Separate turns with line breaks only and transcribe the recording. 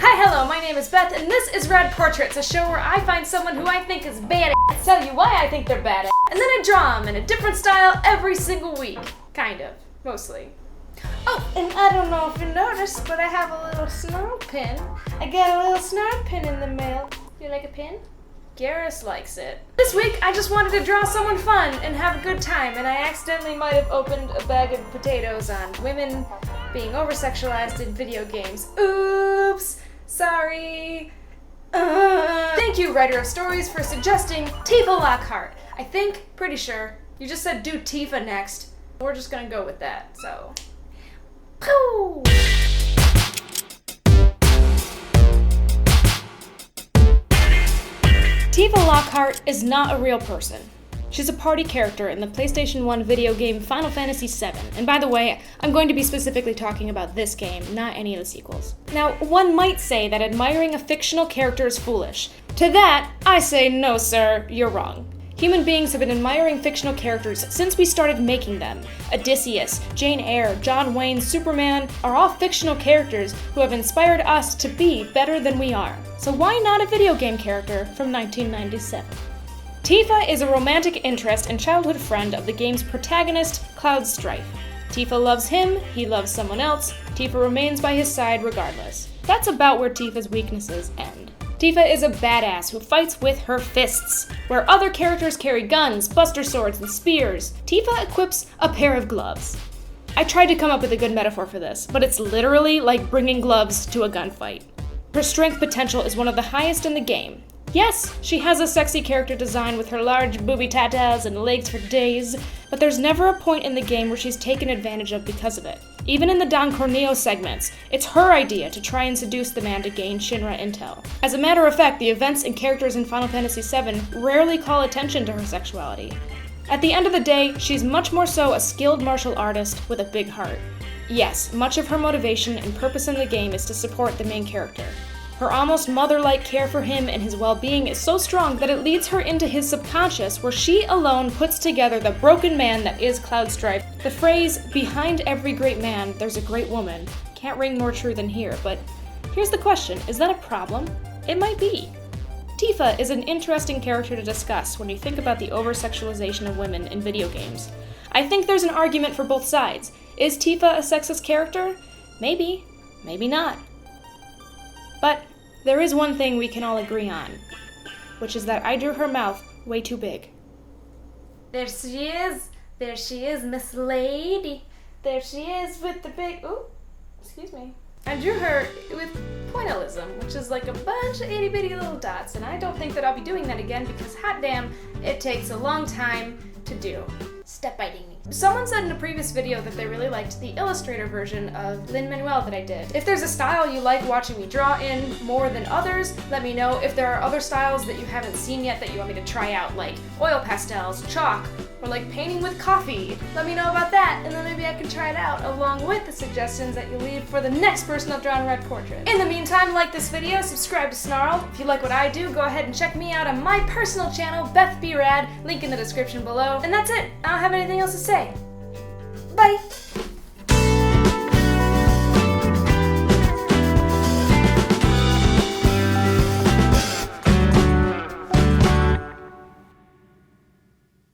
Hi, hello, my name is Beth, and this is Rad Portraits, a show where I find someone who I think is badass, tell you why I think they're badass, and then I draw them in a different style every single week. Kind of. Mostly. Oh, and I don't know if you noticed, but I have a little snarl pin. I got a little snarl pin in the mail. You like a pin? Garrus likes it. This week, I just wanted to draw someone fun and have a good time, and I accidentally might have opened a bag of potatoes on women being over-sexualized in video games. Oops! Sorry. Thank you, writer of stories, for suggesting Tifa Lockhart. I think, pretty sure, you just said do Tifa next. We're just gonna go with that, so. Pooh! Tifa Lockhart is not a real person. She's a party character in the PlayStation 1 video game Final Fantasy VII. And by the way, I'm going to be specifically talking about this game, not any of the sequels. Now, one might say that admiring a fictional character is foolish. To that, I say no, sir, you're wrong. Human beings have been admiring fictional characters since we started making them. Odysseus, Jane Eyre, John Wayne, Superman are all fictional characters who have inspired us to be better than we are. So why not a video game character from 1997? Tifa is a romantic interest and childhood friend of the game's protagonist, Cloud Strife. Tifa loves him, he loves someone else, Tifa remains by his side regardless. That's about where Tifa's weaknesses end. Tifa is a badass who fights with her fists. Where other characters carry guns, buster swords, and spears, Tifa equips a pair of gloves. I tried to come up with a good metaphor for this, but it's literally like bringing gloves to a gunfight. Her strength potential is one of the highest in the game. Yes, she has a sexy character design with her large booby tatas and legs for days, but there's never a point in the game where she's taken advantage of because of it. Even in the Don Corneo segments, it's her idea to try and seduce the man to gain Shinra intel. As a matter of fact, the events and characters in Final Fantasy VII rarely call attention to her sexuality. At the end of the day, she's much more so a skilled martial artist with a big heart. Yes, much of her motivation and purpose in the game is to support the main character. Her almost mother-like care for him and his well-being is so strong that it leads her into his subconscious, where she alone puts together the broken man that is Cloud Strife. The phrase, behind every great man, there's a great woman, can't ring more true than here, but here's the question, is that a problem? It might be. Tifa is an interesting character to discuss when you think about the over-sexualization of women in video games. I think there's an argument for both sides. Is Tifa a sexist character? Maybe, maybe not. But there is one thing we can all agree on, which is that I drew her mouth way too big. There she is, Miss Lady. There she is with the big, ooh, excuse me. I drew her with pointillism, which is like a bunch of itty bitty little dots, and I don't think that I'll be doing that again because hot damn, it takes a long time to do. Step biting me. Someone said in a previous video that they really liked the Illustrator version of Lin-Manuel that I did. If there's a style you like watching me draw in more than others, let me know. If there are other styles that you haven't seen yet that you want me to try out, like oil pastels, chalk, or like painting with coffee, let me know about that, and then maybe I can try it out along with the suggestions that you leave for the next person I'll draw in Red Portrait. In the meantime, like this video, subscribe to Snarled. If you like what I do, go ahead and check me out on my personal channel, Beth Be Rad, link in the description below. And that's it. I don't have anything else to say. Bye!